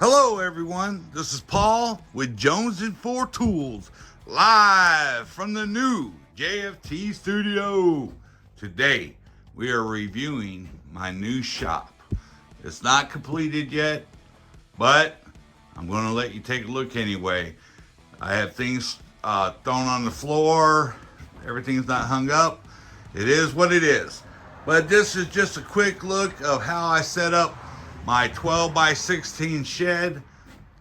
Hello everyone, this is Paul with jonesingfortools, live from the new JFT studio. Today we are reviewing my new shop. It's not completed yet, but I'm going to let you take a look anyway. I have things thrown on the floor, everything's not hung up. It is what it is. But this is just a quick look of how I set up my 12 by 16 shed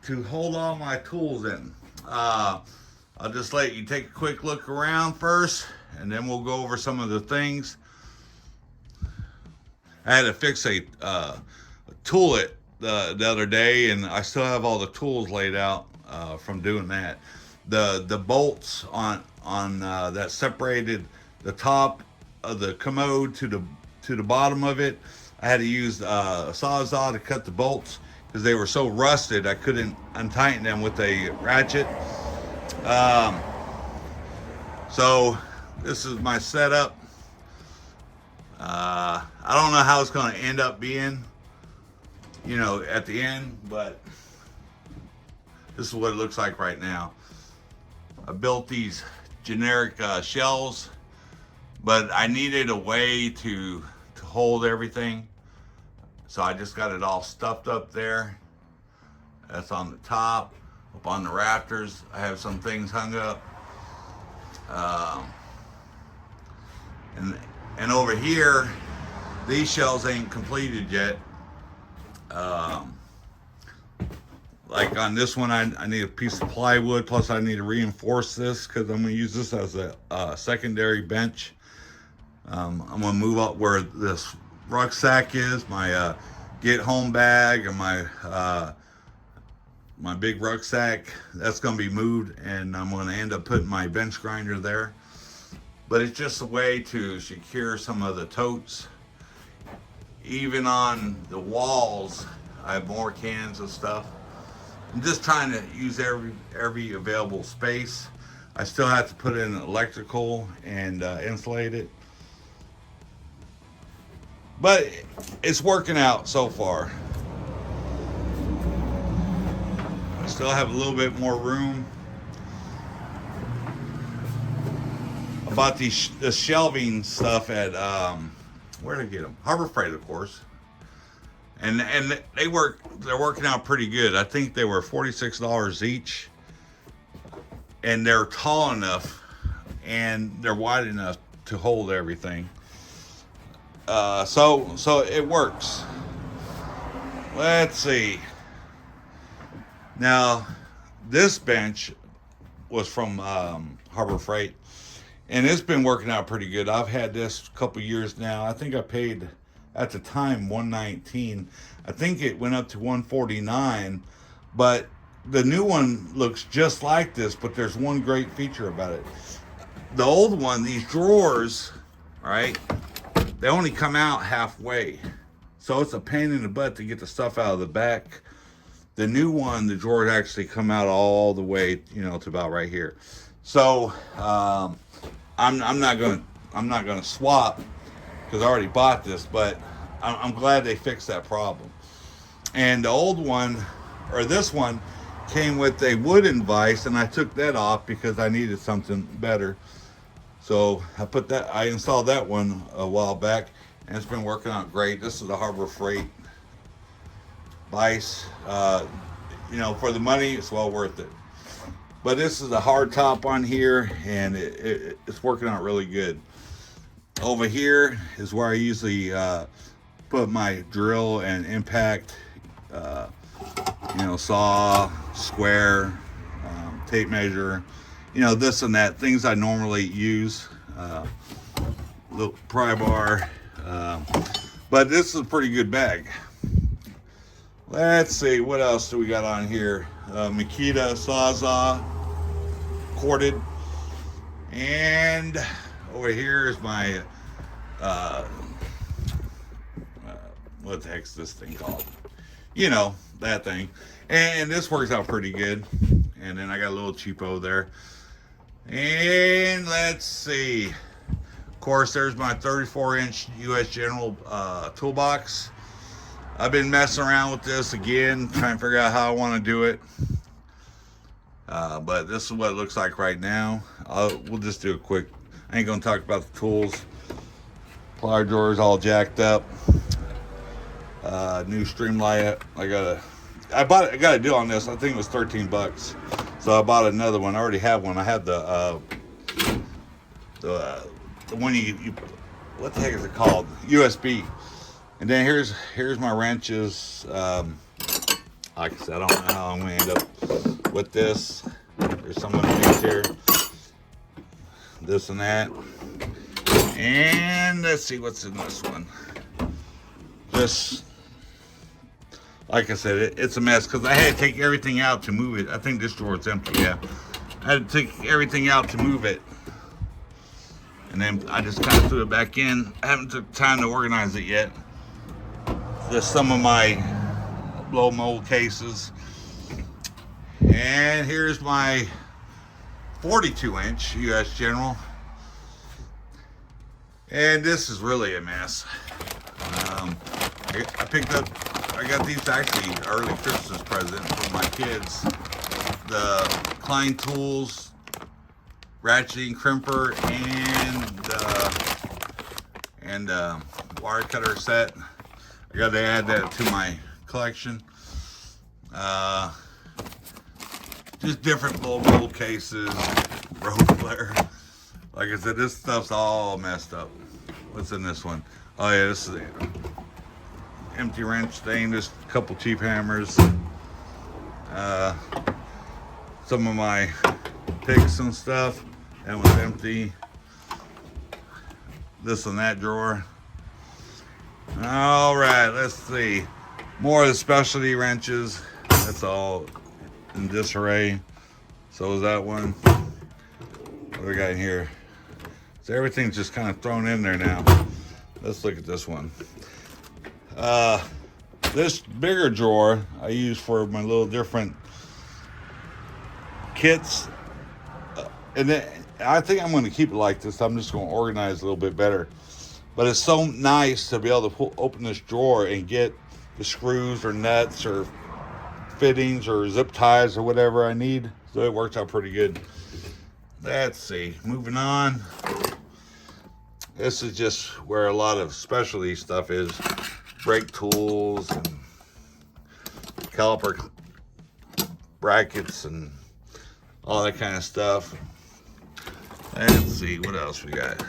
to hold all my tools in. I'll just let you take a quick look around first, and then we'll go over some of the things. I had to fix a toolet the other day, and I still have all the tools laid out from doing that. The bolts on that separated the top of the commode to the bottom of it, I had to use a sawzall to cut the bolts because they were so rusted I couldn't untighten them with a ratchet. So this is my setup. I don't know how it's going to end up being, at the end, but this is what it looks like right now. I built these generic shells, but I needed a way to hold everything. So I just got it all stuffed up there. That's on the top. Up on the rafters, I have some things hung up. And over here, these shells ain't completed yet. Like on this one, I need a piece of plywood, plus I need to reinforce this because I'm going to use this as a secondary bench. I'm going to move up where this rucksack is, my get home bag, and my big rucksack. That's going to be moved, and I'm going to end up putting my bench grinder there. But it's just a way to secure some of the totes. Even on the walls, I have more cans of stuff. I'm just trying to use every available space. I still have to put in electrical and insulate it. But it's working out so far. I still have a little bit more room. I bought the shelving stuff at where did I get them? Harbor Freight, of course. And they're working out pretty good. I think they were $46 each, and they're tall enough and they're wide enough to hold everything. So it works. Let's see. Now, this bench was from Harbor Freight, and it's been working out pretty good. I've had this a couple years now. I think I paid at the time $119. I think it went up to $149, but the new one looks just like this. But there's one great feature about it. The old one, these drawers, right? They only come out halfway, so it's a pain in the butt to get the stuff out of the back. The new one, the drawers actually come out all the way, to about right here. So I'm not gonna swap because I already bought this, but I'm glad they fixed that problem. And the old one, or this one, came with a wooden vise, and I took that off because I needed something better. So I installed that one a while back, and it's been working out great. This is the Harbor Freight vise. For the money, it's well worth it. But this is a hard top on here, and it's working out really good. Over here is where I usually put my drill and impact, saw, square, tape measure, this and that, things I normally use, little pry bar, but this is a pretty good bag. Let's see, what else do we got on here? Makita Sawzall, corded, and over here is my, what the heck's this thing called? That thing. And this works out pretty good. And then I got a little cheapo there. And let's see. Of course, there's my 34-inch US General toolbox. I've been messing around with this again, trying to figure out how I want to do it. But this is what it looks like right now. We'll just do a quick. I ain't gonna talk about the tools. Plier drawers all jacked up. New Streamlight. I got a deal on this. I think it was $13. So I bought another one. I already have one. I have the one you what the heck is it called? USB. And then here's my wrenches. Like I said, I don't know how I'm gonna end up with this. There's some underneath here. This and that. And let's see what's in this one. Just like I said, it's a mess because I had to take everything out to move it. I think this drawer is empty. Yeah, I had to take everything out to move it, and then I just kind of threw it back in. I haven't took time to organize it yet. There's some of my blow mold cases, and here's my 42-inch US General, and this is really a mess. I got these actually early Christmas present from my kids. The Klein Tools ratcheting crimper and wire cutter set. I got to add that to my collection. Just different blow mold cases, road flare. Like I said, this stuff's all messed up. What's in this one? Oh yeah, this is empty wrench thing. Just a couple cheap hammers. Some of my picks and stuff. That one's empty. This and that drawer. All right, let's see. More of the specialty wrenches. That's all in disarray. So is that one. What do we got in here? So everything's just kind of thrown in there now. Let's look at this one. This bigger drawer I use for my little different kits. And then I think I'm going to keep it like this. I'm just going to organize a little bit better. But it's so nice to be able to open this drawer and get the screws or nuts or fittings or zip ties or whatever I need. So it works out pretty good. Let's see. Moving on. This is just where a lot of specialty stuff is. Brake tools and caliper brackets and all that kind of stuff. Let's see what else we got.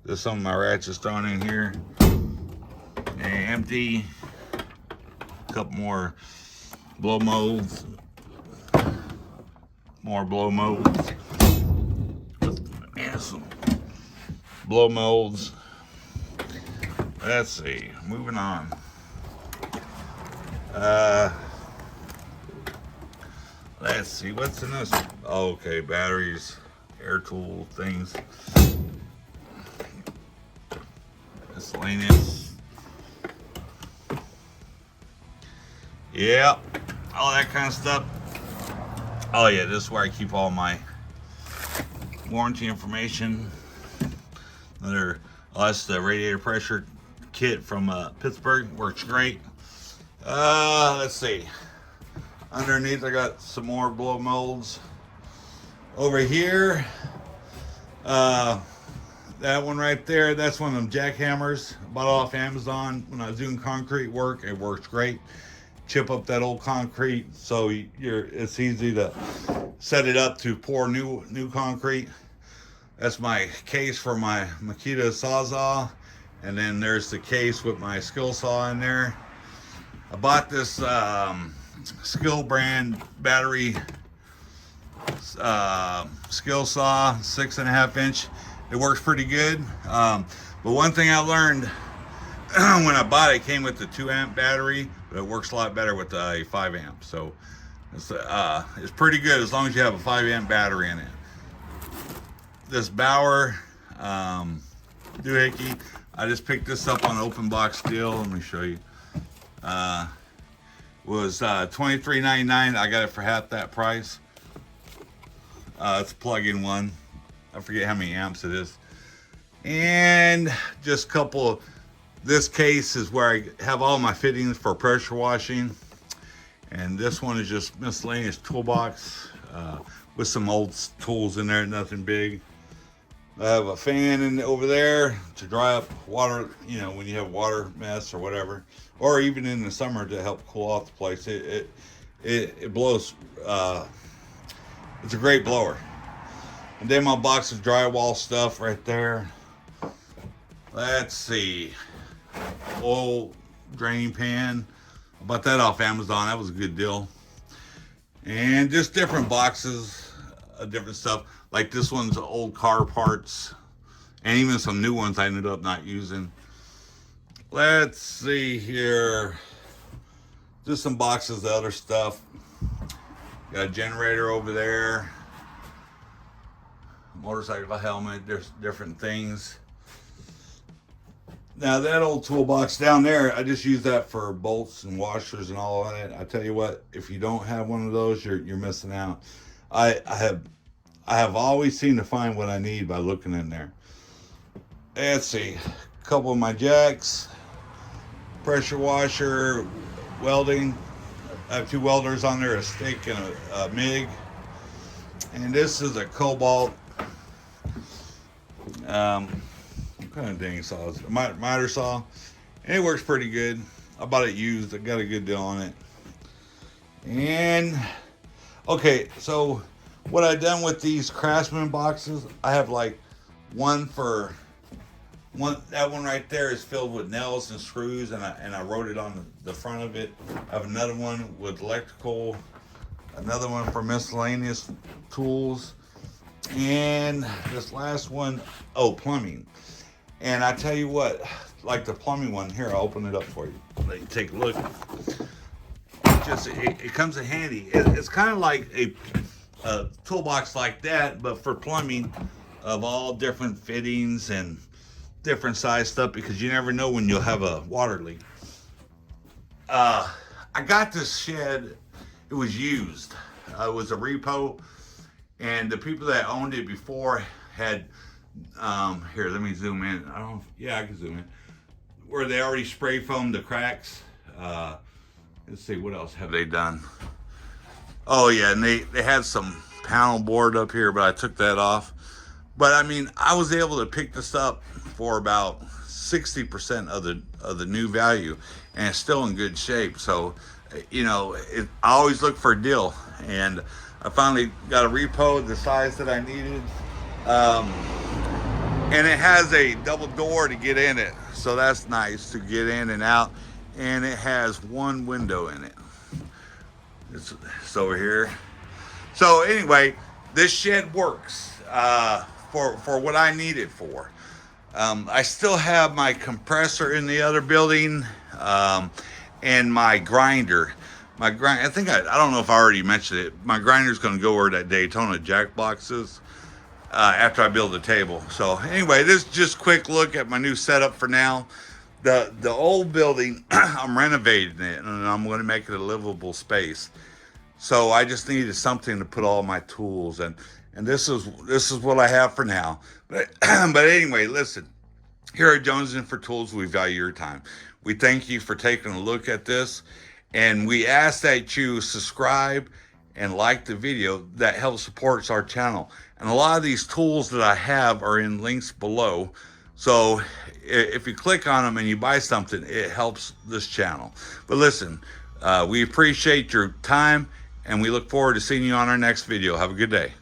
There's some of my ratchets thrown in here. And empty. A couple more blow molds. More blow molds. Yeah, some blow molds. Let's see. Moving on. Let's see. What's in this? Oh, okay, batteries, air tool things. Miscellaneous. Yeah, all that kind of stuff. Oh yeah, this is where I keep all my warranty information. That's the radiator pressure kit from Pittsburgh. Works great. Let's see. Underneath I got some more blow molds. Over here, that one right there, that's one of them jackhammers. Bought off Amazon when I was doing concrete work. It works great. Chip up that old concrete so it's easy to set it up to pour new concrete. That's my case for my Makita Sawzall. And then there's the case with my skill saw in there. I bought this Skill brand battery skill saw, 6.5 inch. It works pretty good. But one thing I learned when I bought it, came with the 2 amp battery, but it works a lot better with a 5 amp. So it's pretty good as long as you have a 5 amp battery in it. This Bauer doohickey, I just picked this up on an open box deal. Let me show you. Was $23.99. I got it for half that price. It's a plug-in one. I forget how many amps it is. And just a couple This case is where I have all my fittings for pressure washing. And this one is just miscellaneous toolbox with some old tools in there, nothing big. I have a fan over there to dry up water, you know, when you have water mess or whatever, or even in the summer to help cool off the place. It blows. It's a great blower. And then my box of drywall stuff right there. Let's see, old draining pan. I bought that off Amazon. That was a good deal. And just different boxes of different stuff. Like this one's old car parts, and even some new ones I ended up not using. Let's see here. Just some boxes of other stuff. Got a generator over there. Motorcycle helmet. There's different things. Now that old toolbox down there, I just use that for bolts and washers and all of that. I tell you what, if you don't have one of those, you're missing out. I have always seemed to find what I need by looking in there. Let's see, a couple of my jacks, pressure washer, welding. I have two welders on there, a stick and a MIG. And this is a Cobalt. What kind of dang saw is it? A miter saw. And it works pretty good. I bought it used. I got a good deal on it. And okay, so what I've done with these Craftsman boxes, I have like one for one. That one right there is filled with nails and screws, and I wrote it on the front of it. I have another one with electrical, another one for miscellaneous tools, and this last one, oh, plumbing. And I tell you what, like the plumbing one here, I'll open it up for you. Let you take a look. It comes in handy. It's kind of like a toolbox like that, but for plumbing, of all different fittings and different size stuff, because you never know when you'll have a water leak. I got this shed. It was used. It was a repo, and the people that owned it before had here, let me zoom in. I can zoom in. Where they already spray foamed the cracks. Let's see, what else have they done? Oh yeah, and they had some panel board up here, but I took that off. But I mean, I was able to pick this up for about 60% of the new value, and it's still in good shape. So, you know, I always look for a deal, and I finally got a repo the size that I needed. And it has a double door to get in it, so that's nice to get in and out. And it has one window in it. It's over here. So anyway, this shed works for what I need it for. I still have my compressor in the other building, and my grinder. I think I don't know if I already mentioned it. My grinder's going to go where that Daytona jack box is. After I build the table. So anyway, this is just a quick look at my new setup for now. The old building, I'm renovating it, and I'm going to make it a livable space. So I just needed something to put all my tools in, and this is what I have for now. But anyway, listen. Here at Jones and for Tools, we value your time. We thank you for taking a look at this, and we ask that you subscribe and like the video. That helps supports our channel. And a lot of these tools that I have are in links below. So if you click on them and you buy something, it helps this channel. But listen, we appreciate your time, and we look forward to seeing you on our next video. Have a good day.